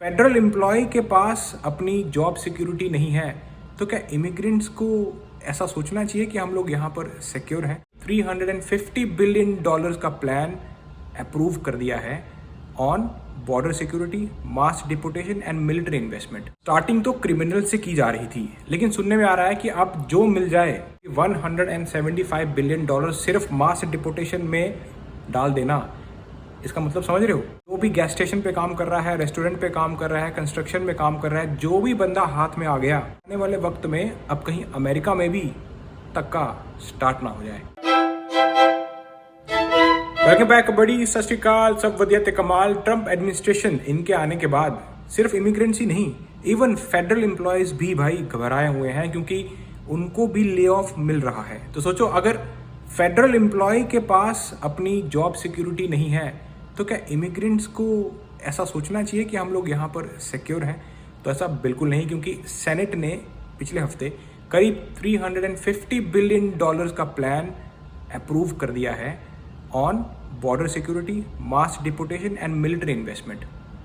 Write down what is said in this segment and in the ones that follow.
Federal employ के पास अपनी job security नहीं है तो क्या इमिग्रेंट्स को ऐसा सोचना चाहिए कि हम लोग यहाँ पर सिक्योर हैं। $350 बिलियन का प्लान अप्रूव कर दिया है on border security, mass deportation and military investment. Starting तो क्रिमिनल से की जा रही थी, लेकिन सुनने में आ रहा है कि अब जो मिल जाए $175 बिलियन सिर्फ मास डिपोटेशन में डाल देना। इसका मतलब समझ रहे हो? जो भी गैस स्टेशन पे काम कर रहा है, रेस्टोरेंट पे काम कर रहा है, कंस्ट्रक्शन में काम कर रहा है, जो भी बंदा हाथ में आ गया, आने वाले वक्त में अब कहीं अमेरिका में भी धक्का स्टार्ट ना हो जाए। वेलकम बैक बड़ी, सत श्री अकाल, सब वधिया ते कमाल। ट्रंप एडमिनिस्ट्रेशन इनके आने के बाद सिर्फ इमिग्रेंट्स ही नहीं, इवन फेडरल एम्प्लॉयज भी भाई घबराए हुए हैं क्योंकि उनको भी ले ऑफ मिल रहा है। तो सोचो, अगर फेडरल एम्प्लॉय के पास अपनी जॉब सिक्योरिटी नहीं है तो क्या इमिग्रेंट्स को ऐसा सोचना चाहिए कि हम लोग यहाँ पर सिक्योर हैं? तो ऐसा बिल्कुल नहीं, क्योंकि सेनेट ने पिछले हफ्ते करीब $350 बिलियन का प्लान अप्रूव कर दिया है on border security, mass deportation and military investment.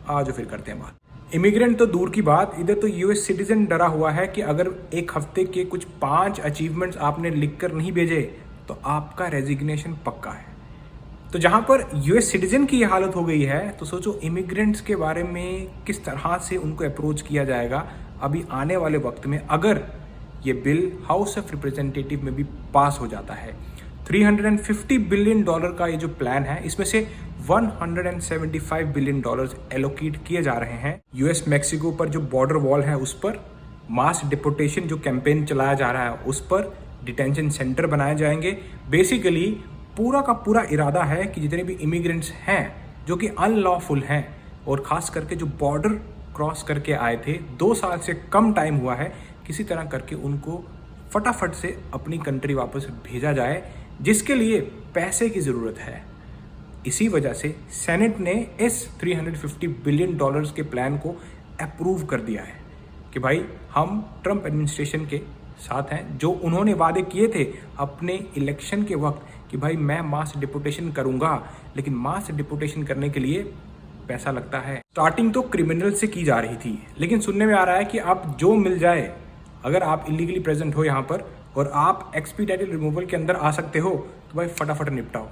आज फिर करते हैं बात। इमिग्रेंट तो दूर की बात, इधर तो यूएस सिटीजन डरा हुआ है कि अगर एक हफ्ते के कुछ 5 अचीवमेंट्स आपने लिखकर नहीं भेजे तो आपका रेजिग्नेशन पक्का है। तो जहां पर यूएस सिटीजन की ये हालत हो गई है, तो सोचो इमिग्रेंट्स के बारे में किस तरह से उनको अप्रोच किया जाएगा अभी आने वाले वक्त में, अगर ये बिल हाउस ऑफ रिप्रेजेंटेटिव में भी पास हो जाता है। $350 बिलियन का ये जो प्लान है, इसमें से $175 बिलियन एलोकेट किए जा रहे हैं यूएस मैक्सिको पर जो बॉर्डर वॉल है उस पर, मास डिपोटेशन जो कैंपेन चलाया जा रहा है उस पर, डिटेंशन सेंटर बनाए जाएंगे। बेसिकली पूरा का पूरा इरादा है कि जितने भी इमिग्रेंट्स हैं जो कि अनलॉफुल हैं और खास करके जो बॉर्डर क्रॉस करके आए थे, 2 साल से कम टाइम हुआ है, किसी तरह करके उनको फटाफट से अपनी कंट्री वापस भेजा जाए, जिसके लिए पैसे की ज़रूरत है। इसी वजह से सेनेट ने इस $350 बिलियन के प्लान को अप्रूव कर दिया है कि भाई हम ट्रंप एडमिनिस्ट्रेशन के साथ हैं। जो उन्होंने वादे किए थे अपने इलेक्शन के वक्त कि भाई मैं मास डिपोटेशन करूंगा, लेकिन मास डिपोटेशन करने के लिए पैसा लगता है। स्टार्टिंग तो क्रिमिनल से की जा रही थी, लेकिन सुनने में आ रहा है कि अब जो मिल जाए, अगर आप इलीगली प्रेजेंट हो यहाँ पर और आप एक्सपीडिटेड रिमूवल के अंदर आ सकते हो तो भाई फटाफट निपटाओ।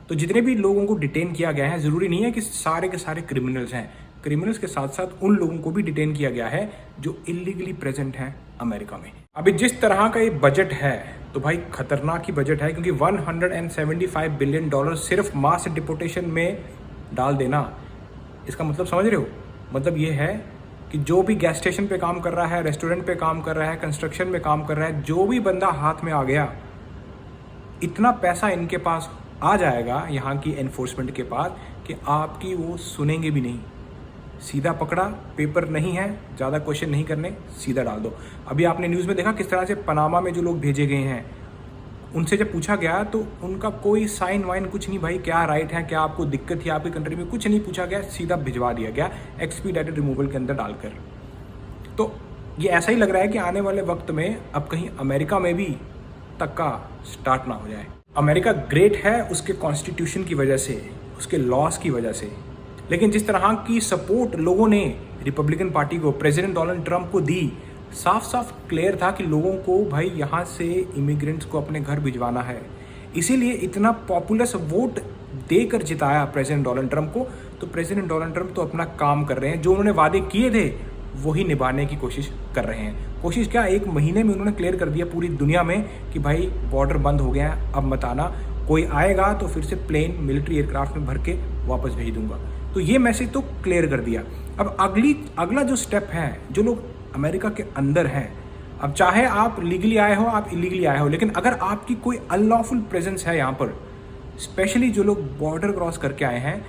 तो जितने भी लोगों को डिटेन किया गया है, ज़रूरी नहीं है कि सारे के सारे क्रिमिनल्स हैं। क्रिमिनल्स के साथ साथ उन लोगों को भी डिटेन किया गया है जो इलीगली प्रेजेंट हैं अमेरिका में। अभी जिस तरह का ये बजट है तो भाई खतरनाक ही बजट है, क्योंकि $175 बिलियन सिर्फ मास डिपोटेशन में डाल देना। इसका मतलब समझ रहे हो? मतलब ये है कि जो भी गैस स्टेशन पे काम कर रहा है, रेस्टोरेंट पे काम कर रहा है, कंस्ट्रक्शन में काम कर रहा है, जो भी बंदा हाथ में आ गया, इतना पैसा इनके पास आ जाएगा यहाँ की एनफोर्समेंट के पास कि आपकी वो सुनेंगे भी नहीं। सीधा पकड़ा, पेपर नहीं है, ज़्यादा क्वेश्चन नहीं करने, सीधा डाल दो। अभी आपने न्यूज़ में देखा किस तरह से पनामा में जो लोग भेजे गए हैं, उनसे जब पूछा गया तो उनका कोई साइन वाइन कुछ नहीं, भाई क्या राइट है, क्या आपको दिक्कत थी आपकी कंट्री में, कुछ नहीं पूछा गया, सीधा भिजवा दिया गया एक्सपीडिटेड रिमूवल के अंदर डालकर। तो ये ऐसा ही लग रहा है कि आने वाले वक्त में अब कहीं अमेरिका में भी धक्का स्टार्ट ना हो जाए। अमेरिका ग्रेट है उसके कॉन्स्टिट्यूशन की वजह से, उसके लॉस की वजह से, लेकिन जिस तरह की सपोर्ट लोगों ने रिपब्लिकन पार्टी को, प्रेसिडेंट डोनाल्ड ट्रंप को दी, साफ साफ क्लियर था कि लोगों को भाई यहाँ से इमिग्रेंट्स को अपने घर भिजवाना है। इसीलिए इतना पॉपुलस वोट देकर जिताया प्रेसिडेंट डोनाल्ड ट्रंप को। तो प्रेसिडेंट डोनाल्ड ट्रंप तो अपना काम कर रहे हैं, जो उन्होंने वादे किए थे वही निभाने की कोशिश कर रहे हैं। कोशिश क्या, 1 महीने में उन्होंने क्लियर कर दिया पूरी दुनिया में कि भाई बॉर्डर बंद हो गया है, अब मत आना, कोई आएगा तो फिर से प्लेन मिलिट्री एयरक्राफ्ट में भर के वापस भेज दूंगा। तो ये मैसेज तो क्लियर कर दिया। अब अगला जो स्टेप है, जो लोग अमेरिका के अंदर हैं, अब चाहे आप लीगली आए हो, आप इलीगली आए हो, लेकिन अगर आपकी कोई अनलॉफुल प्रेजेंस है यहाँ पर, स्पेशली जो लोग बॉर्डर क्रॉस करके आए हैं,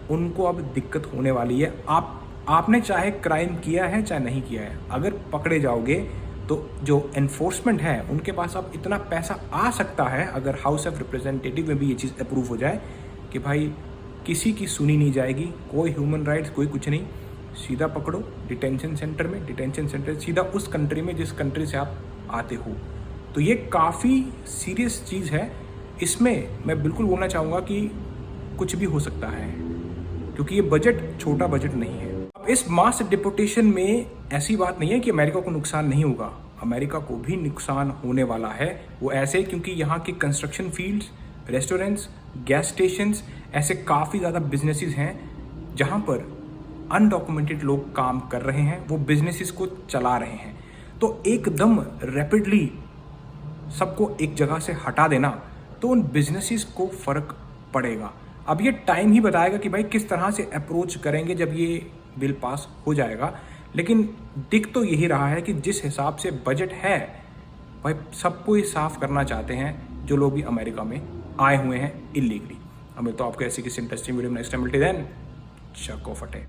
उनको अब दिक्कत होने वाली है। आपने चाहे क्राइम किया है चाहे नहीं किया है, अगर पकड़े जाओगे तो जो एनफोर्समेंट है उनके पास अब इतना पैसा आ सकता है, अगर हाउस ऑफ रिप्रेजेंटेटिव में भी ये चीज़ अप्रूव हो जाए कि भाई किसी की सुनी नहीं जाएगी, कोई ह्यूमन राइट्स, कोई कुछ नहीं, सीधा पकड़ो डिटेंशन सेंटर में, डिटेंशन सेंटर सीधा उस कंट्री में जिस कंट्री से आप आते हो। तो ये काफ़ी सीरियस चीज़ है। इसमें मैं बिल्कुल बोलना चाहूँगा कि कुछ भी हो सकता है, क्योंकि ये बजट छोटा बजट नहीं है। अब इस मास डिपोटेशन में ऐसी बात नहीं है कि अमेरिका को नुकसान नहीं होगा, अमेरिका को भी नुकसान होने वाला है। वो ऐसे क्योंकि यहाँ के construction fields, restaurants, gas stations, ऐसे काफ़ी ज़्यादा बिजनेसेस हैं जहाँ पर अनडॉक्यूमेंटेड लोग काम कर रहे हैं, वो बिजनेसेस को चला रहे हैं। तो एकदम रैपिडली सबको एक जगह से हटा देना तो उन बिजनेसेस को फ़र्क पड़ेगा। अब ये टाइम ही बताएगा कि भाई किस तरह से अप्रोच करेंगे जब ये बिल पास हो जाएगा। लेकिन दिख तो यही रहा है कि जिस हिसाब से बजट है भाई सबको ही साफ करना चाहते हैं जो लोग भी अमेरिका में आए हुए हैं इलीगली। हमें तो आपको ऐसी किसी इंटरेस्टिंग वीडियो में नेक्स्ट टाइम मिलते हैं। चको फटे।